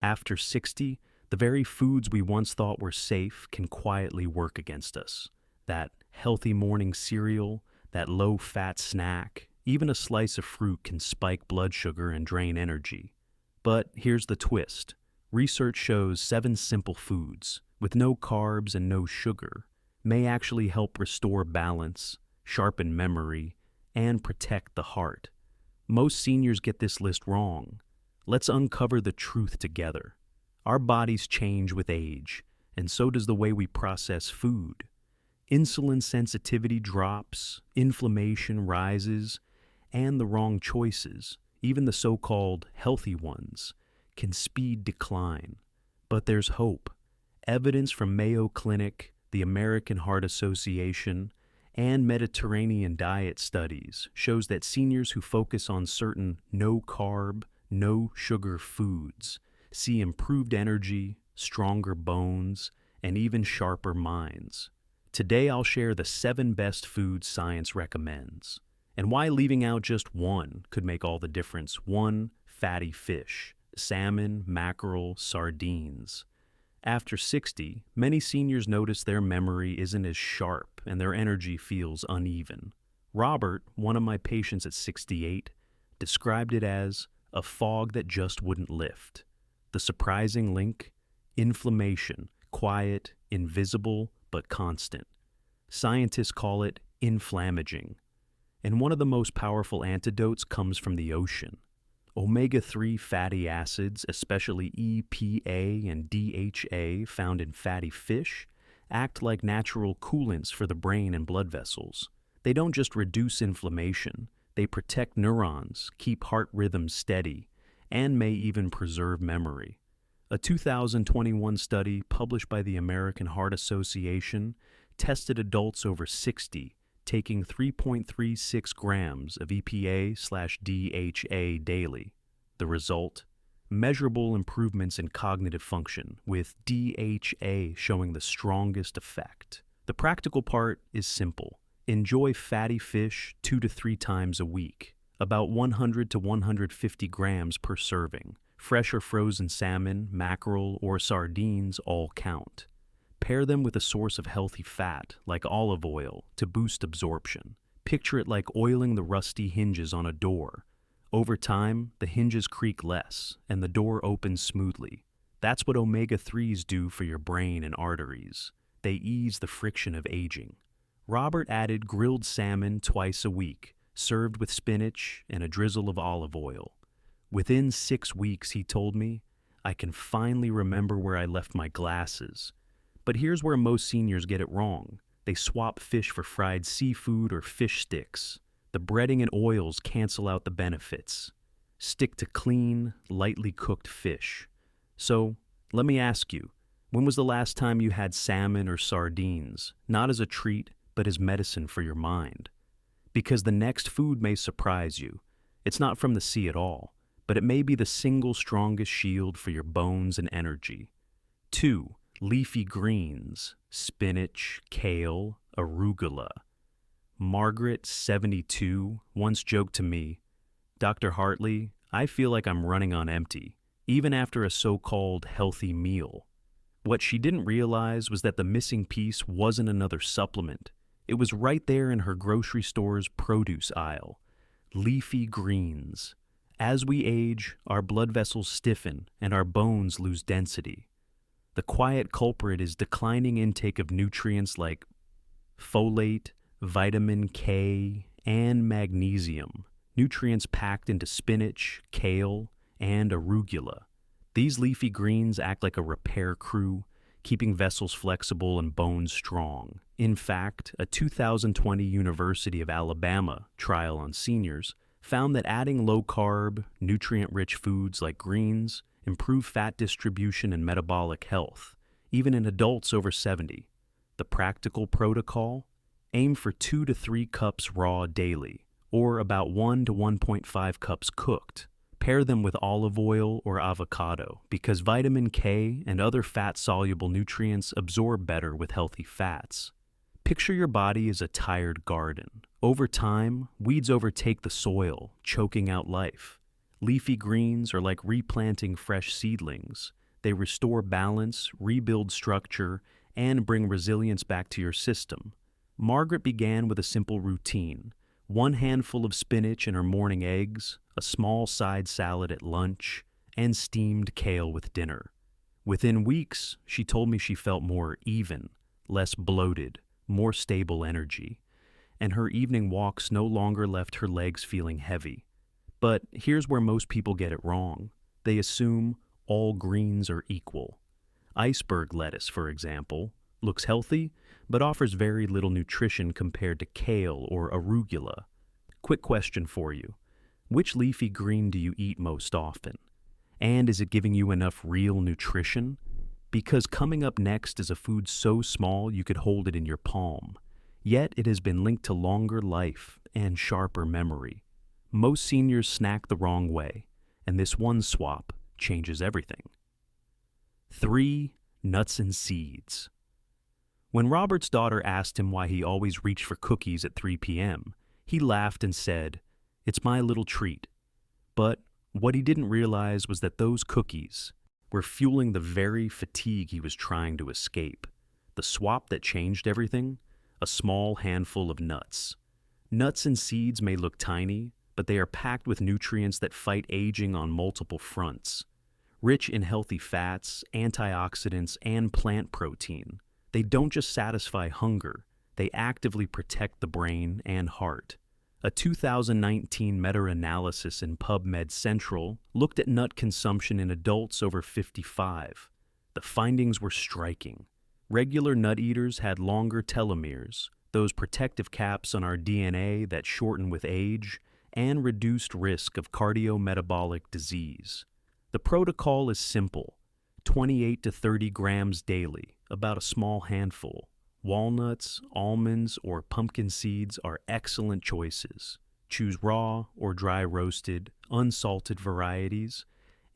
After 60, the very foods we once thought were safe can quietly work against us. That healthy morning cereal, that low-fat snack, even a slice of fruit can spike blood sugar and drain energy. But here's the twist. Research shows 7 simple foods, with no carbs and no sugar, may actually help restore balance, sharpen memory, and protect the heart. Most seniors get this list wrong. Let's uncover the truth together. Our bodies change with age, and so does the way we process food. Insulin sensitivity drops, inflammation rises, and the wrong choices, even the so-called healthy ones, can speed decline. But there's hope. Evidence from Mayo Clinic, the American Heart Association, and Mediterranean diet studies shows that seniors who focus on certain no-carb, no-sugar foods see improved energy, stronger bones, and even sharper minds. Today I'll share the 7 best foods science recommends, and why leaving out just one could make all the difference. 1. Fatty fish, salmon, mackerel, sardines. After 60, many seniors notice their memory isn't as sharp and their energy feels uneven. Robert, one of my patients at 68, described it as a fog that just wouldn't lift. The surprising link? Inflammation, quiet, invisible, but constant. Scientists call it inflammaging. And one of the most powerful antidotes comes from the ocean. Omega-3 fatty acids, especially EPA and DHA found in fatty fish, act like natural coolants for the brain and blood vessels. They don't just reduce inflammation, they protect neurons, keep heart rhythms steady, and may even preserve memory. A 2021 study published by the American Heart Association tested adults over 60 taking 3.36 grams of EPA/DHA daily. The result? Measurable improvements in cognitive function, with DHA showing the strongest effect. The practical part is simple. Enjoy fatty fish 2 to 3 times a week, about 100 to 150 grams per serving. Fresh or frozen salmon, mackerel, or sardines all count. Pair them with a source of healthy fat, like olive oil, to boost absorption. Picture it like oiling the rusty hinges on a door. Over time, the hinges creak less, and the door opens smoothly. That's what omega-3s do for your brain and arteries. They ease the friction of aging. Robert added grilled salmon twice a week, served with spinach and a drizzle of olive oil. Within 6 weeks, he told me, I can finally remember where I left my glasses. But here's where most seniors get it wrong. They swap fish for fried seafood or fish sticks. The breading and oils cancel out the benefits. Stick to clean, lightly cooked fish. So, let me ask you, when was the last time you had salmon or sardines, not as a treat, but as medicine for your mind? Because the next food may surprise you. It's not from the sea at all, but it may be the single strongest shield for your bones and energy. 2. Leafy greens, spinach, kale, arugula. Margaret, 72, once joked to me, Dr. Hartley, I feel like I'm running on empty, even after a so-called healthy meal. What she didn't realize was that the missing piece wasn't another supplement. It was right there in her grocery store's produce aisle. Leafy greens. As we age, our blood vessels stiffen and our bones lose density. The quiet culprit is declining intake of nutrients like folate, vitamin K, and magnesium, nutrients packed into spinach, kale, and arugula. These leafy greens act like a repair crew, keeping vessels flexible and bones strong. In fact, a 2020 University of Alabama trial on seniors found that adding low-carb, nutrient-rich foods like greens improve fat distribution and metabolic health, even in adults over 70. The practical protocol? Aim for 2 to 3 cups raw daily, or about 1 to 1.5 cups cooked. Pair them with olive oil or avocado, because vitamin K and other fat-soluble nutrients absorb better with healthy fats. Picture your body as a tired garden. Over time, weeds overtake the soil, choking out life. Leafy greens are like replanting fresh seedlings. They restore balance, rebuild structure, and bring resilience back to your system. Margaret began with a simple routine: one handful of spinach in her morning eggs, a small side salad at lunch, and steamed kale with dinner. Within weeks, she told me she felt more even, less bloated, more stable energy, and her evening walks no longer left her legs feeling heavy. But here's where most people get it wrong. They assume all greens are equal. Iceberg lettuce, for example, looks healthy, but offers very little nutrition compared to kale or arugula. Quick question for you. Which leafy green do you eat most often? And is it giving you enough real nutrition? Because coming up next is a food so small you could hold it in your palm. Yet it has been linked to longer life and sharper memory. Most seniors snack the wrong way, and this one swap changes everything. 3. Nuts and seeds. When Robert's daughter asked him why he always reached for cookies at 3 p.m., he laughed and said, "It's my little treat." But what he didn't realize was that those cookies were fueling the very fatigue he was trying to escape. The swap that changed everything? A small handful of nuts. Nuts and seeds may look tiny, but they are packed with nutrients that fight aging on multiple fronts. Rich in healthy fats, antioxidants, and plant protein, they don't just satisfy hunger, they actively protect the brain and heart. A 2019 meta-analysis in PubMed Central looked at nut consumption in adults over 55. The findings were striking. Regular nut eaters had longer telomeres, those protective caps on our DNA that shorten with age, and reduced risk of cardiometabolic disease. The protocol is simple: 28 to 30 grams daily, about a small handful. Walnuts, almonds, or pumpkin seeds are excellent choices. Choose raw or dry roasted, unsalted varieties,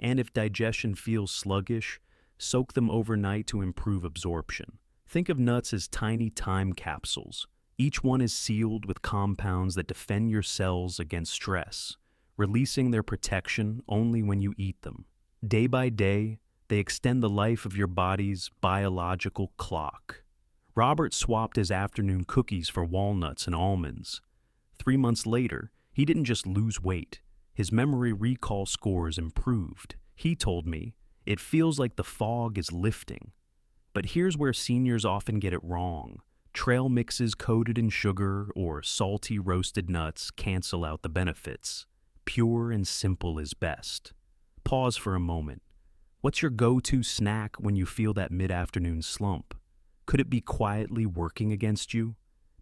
and if digestion feels sluggish, soak them overnight to improve absorption. Think of nuts as tiny time capsules. Each one is sealed with compounds that defend your cells against stress, releasing their protection only when you eat them. Day by day, they extend the life of your body's biological clock. Robert swapped his afternoon cookies for walnuts and almonds. 3 months later, he didn't just lose weight. His memory recall scores improved. He told me, "It feels like the fog is lifting." But here's where seniors often get it wrong. Trail mixes coated in sugar or salty roasted nuts cancel out the benefits. Pure and simple is best. Pause for a moment. What's your go-to snack when you feel that mid-afternoon slump? Could it be quietly working against you?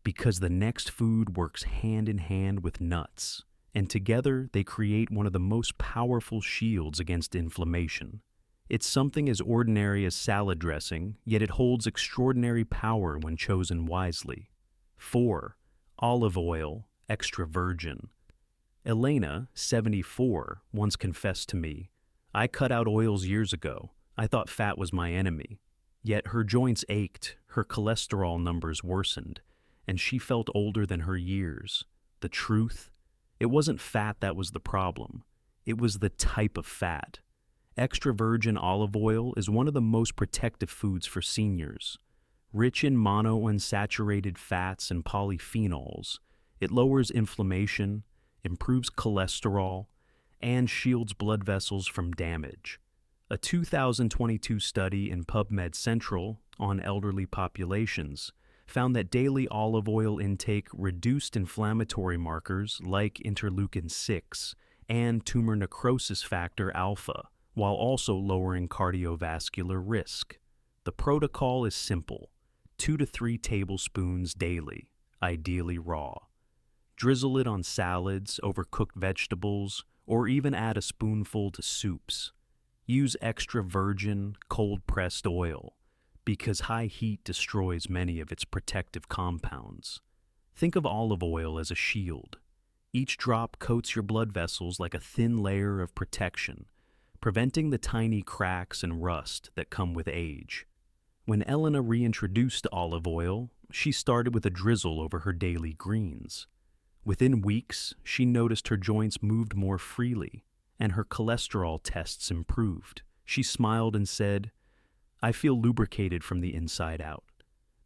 Because the next food works hand in hand with nuts, and together they create one of the most powerful shields against inflammation. It's something as ordinary as salad dressing, yet it holds extraordinary power when chosen wisely. 4. Olive oil, extra virgin. Elena, 74, once confessed to me, "I cut out oils years ago. I thought fat was my enemy." Yet her joints ached, her cholesterol numbers worsened, and she felt older than her years. The truth? It wasn't fat that was the problem. It was the type of fat. Extra virgin olive oil is one of the most protective foods for seniors. Rich in monounsaturated fats and polyphenols, it lowers inflammation, improves cholesterol, and shields blood vessels from damage. A 2022 study in PubMed Central on elderly populations found that daily olive oil intake reduced inflammatory markers like interleukin-6 and tumor necrosis factor alpha, while also lowering cardiovascular risk. The protocol is simple: 2 to 3 tablespoons daily, ideally raw. Drizzle it on salads, over cooked vegetables, or even add a spoonful to soups. Use extra virgin, cold-pressed oil, because high heat destroys many of its protective compounds. Think of olive oil as a shield. Each drop coats your blood vessels like a thin layer of protection, preventing the tiny cracks and rust that come with age. When Elena reintroduced olive oil, she started with a drizzle over her daily greens. Within weeks, she noticed her joints moved more freely, and her cholesterol tests improved. She smiled and said, "I feel lubricated from the inside out."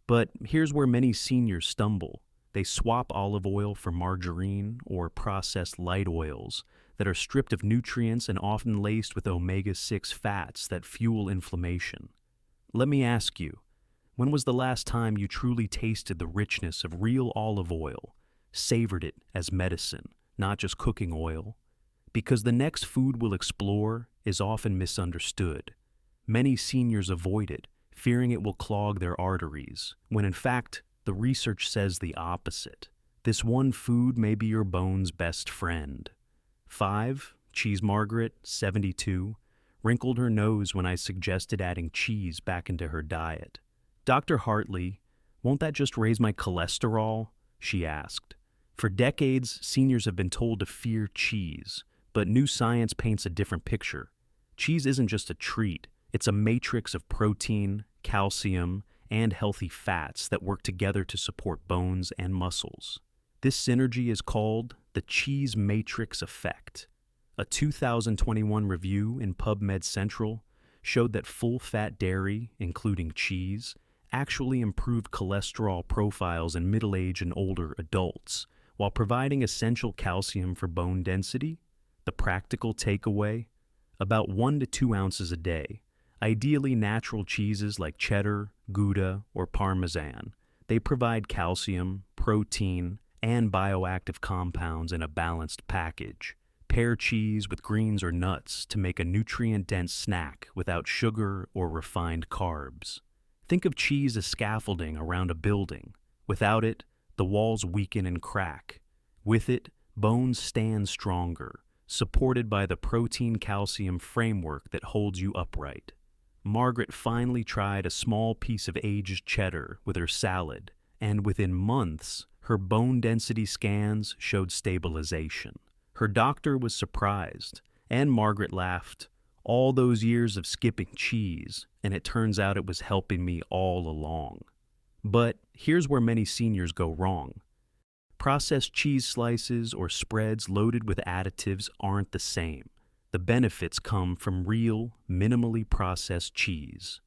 But here's where many seniors stumble. They swap olive oil for margarine or processed light oils that are stripped of nutrients and often laced with omega-6 fats that fuel inflammation. Let me ask you, when was the last time you truly tasted the richness of real olive oil, savored it as medicine, not just cooking oil? Because the next food we'll explore is often misunderstood. Many seniors avoid it, fearing it will clog their arteries, when in fact, the research says the opposite. This one food may be your bone's best friend. 5. Cheese Margaret, 72, wrinkled her nose when I suggested adding cheese back into her diet. "Dr. Hartley, won't that just raise my cholesterol?" she asked. For decades, seniors have been told to fear cheese, but new science paints a different picture. Cheese isn't just a treat, it's a matrix of protein, calcium, and healthy fats that work together to support bones and muscles. This synergy is called the cheese matrix effect. A 2021 review in PubMed Central showed that full-fat dairy, including cheese, actually improved cholesterol profiles in middle-aged and older adults, while providing essential calcium for bone density. The practical takeaway? About 1 to 2 ounces a day. Ideally natural cheeses like cheddar, Gouda, or Parmesan. They provide calcium, protein, and bioactive compounds in a balanced package. Pair cheese with greens or nuts to make a nutrient-dense snack without sugar or refined carbs. Think of cheese as scaffolding around a building. Without it, the walls weaken and crack. With it, bones stand stronger, supported by the protein-calcium framework that holds you upright. Margaret finally tried a small piece of aged cheddar with her salad, and within months, her bone density scans showed stabilization. Her doctor was surprised, and Margaret laughed. All those years of skipping cheese, and it turns out it was helping me all along. But here's where many seniors go wrong. Processed cheese slices or spreads loaded with additives aren't the same. The benefits come from real, minimally processed cheese.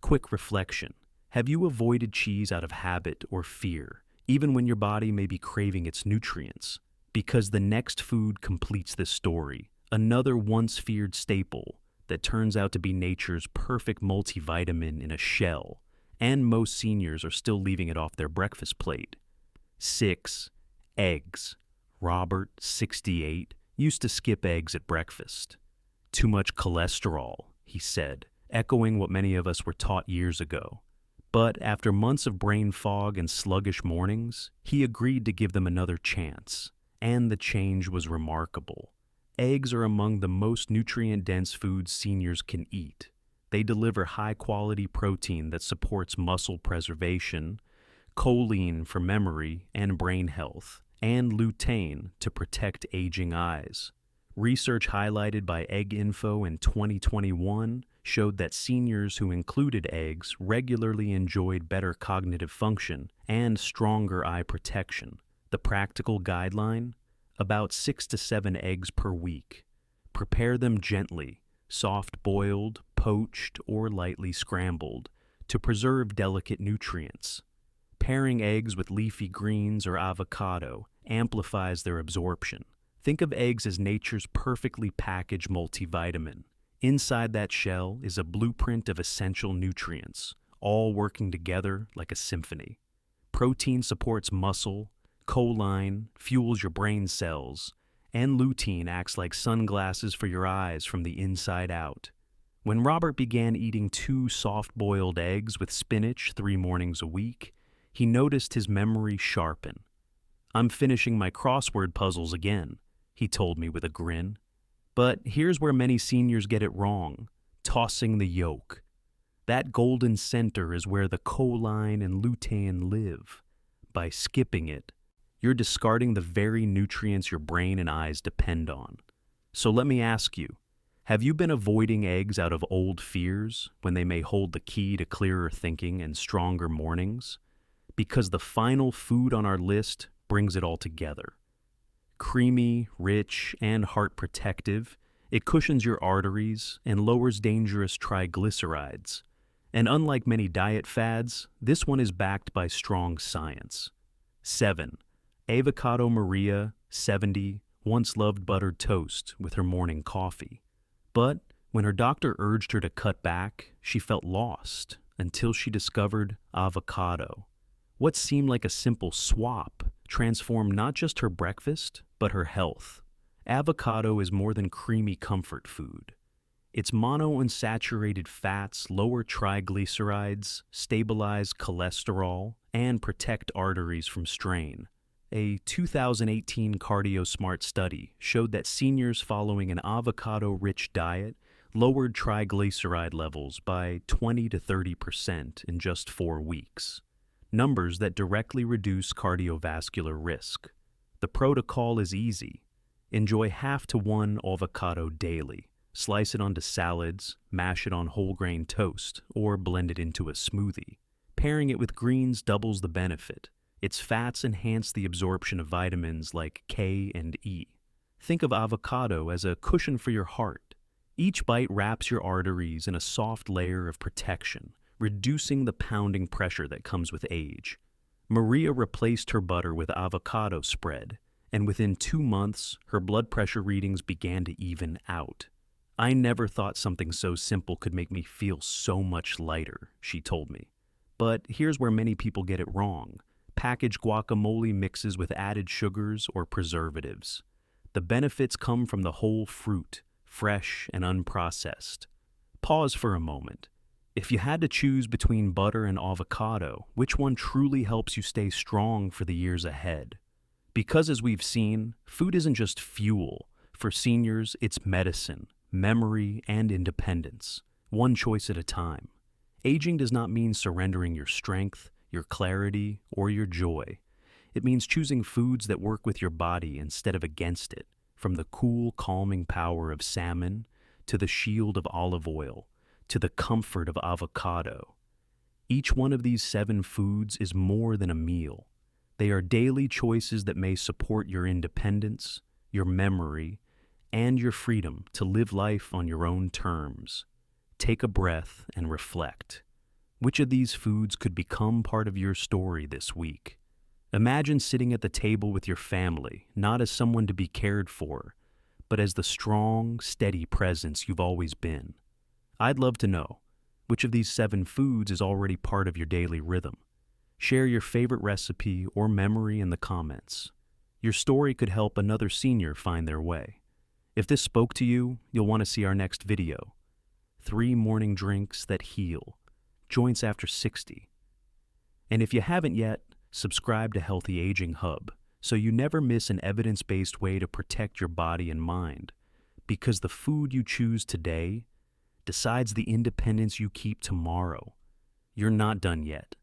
Quick reflection. Have you avoided cheese out of habit or fear, even when your body may be craving its nutrients? Because the next food completes this story, another once-feared staple that turns out to be nature's perfect multivitamin in a shell, and most seniors are still leaving it off their breakfast plate. 6. Eggs. Robert, 68, used to skip eggs at breakfast. "Too much cholesterol," he said, echoing what many of us were taught years ago. But after months of brain fog and sluggish mornings, he agreed to give them another chance. And the change was remarkable. Eggs are among the most nutrient-dense foods seniors can eat. They deliver high-quality protein that supports muscle preservation, choline for memory and brain health, and lutein to protect aging eyes. Research highlighted by Egg Info in 2021 showed that seniors who included eggs regularly enjoyed better cognitive function and stronger eye protection. The practical guideline? About 6 to 7 eggs per week. Prepare them gently, soft-boiled, poached, or lightly scrambled, to preserve delicate nutrients. Pairing eggs with leafy greens or avocado amplifies their absorption. Think of eggs as nature's perfectly packaged multivitamin. Inside that shell is a blueprint of essential nutrients, all working together like a symphony. Protein supports muscle, choline fuels your brain cells, and lutein acts like sunglasses for your eyes from the inside out. When Robert began eating 2 soft-boiled eggs with spinach 3 mornings a week, he noticed his memory sharpen. "I'm finishing my crossword puzzles again," he told me with a grin. But here's where many seniors get it wrong, tossing the yolk. That golden center is where the choline and lutein live. By skipping it, you're discarding the very nutrients your brain and eyes depend on. So let me ask you, have you been avoiding eggs out of old fears when they may hold the key to clearer thinking and stronger mornings? Because the final food on our list brings it all together. Creamy, rich, and heart protective, It cushions your arteries and lowers dangerous triglycerides. And unlike many diet fads, this one is backed by strong science. 7. Avocado Maria, 70, once loved buttered toast with her morning coffee. But when her doctor urged her to cut back, she felt lost until she discovered avocado. What seemed like a simple swap transformed not just her breakfast, but her health. Avocado is more than creamy comfort food. Its monounsaturated fats lower triglycerides, stabilize cholesterol, and protect arteries from strain. A 2018 CardioSmart study showed that seniors following an avocado-rich diet lowered triglyceride levels by 20 to 30% in just 4 weeks, numbers that directly reduce cardiovascular risk. The protocol is easy. Enjoy half to 1 avocado daily. Slice it onto salads, mash it on whole grain toast, or blend it into a smoothie. Pairing it with greens doubles the benefit. Its fats enhance the absorption of vitamins like K and E. Think of avocado as a cushion for your heart. Each bite wraps your arteries in a soft layer of protection, reducing the pounding pressure that comes with age. Maria replaced her butter with avocado spread, and within 2 months, her blood pressure readings began to even out. I never thought something so simple could make me feel so much lighter, she told me. But here's where many people get it wrong. Packaged guacamole mixes with added sugars or preservatives. The benefits come from the whole fruit, fresh and unprocessed. Pause for a moment. If you had to choose between butter and avocado, which one truly helps you stay strong for the years ahead? Because as we've seen, food isn't just fuel. For seniors, it's medicine, memory, and independence, one choice at a time. Aging does not mean surrendering your strength, your clarity, or your joy. It means choosing foods that work with your body instead of against it, from the cool, calming power of salmon, to the shield of olive oil, to the comfort of avocado. Each one of these 7 foods is more than a meal. They are daily choices that may support your independence, your memory, and your freedom to live life on your own terms. Take a breath and reflect. Which of these foods could become part of your story this week? Imagine sitting at the table with your family, not as someone to be cared for, but as the strong, steady presence you've always been. I'd love to know, which of these 7 foods is already part of your daily rhythm? Share your favorite recipe or memory in the comments. Your story could help another senior find their way. If this spoke to you, you'll want to see our next video. 3 morning drinks that heal. Joints after 60. And if you haven't yet, subscribe to Healthy Aging Hub so you never miss an evidence-based way to protect your body and mind. Because the food you choose today decides the independence you keep tomorrow. You're not done yet.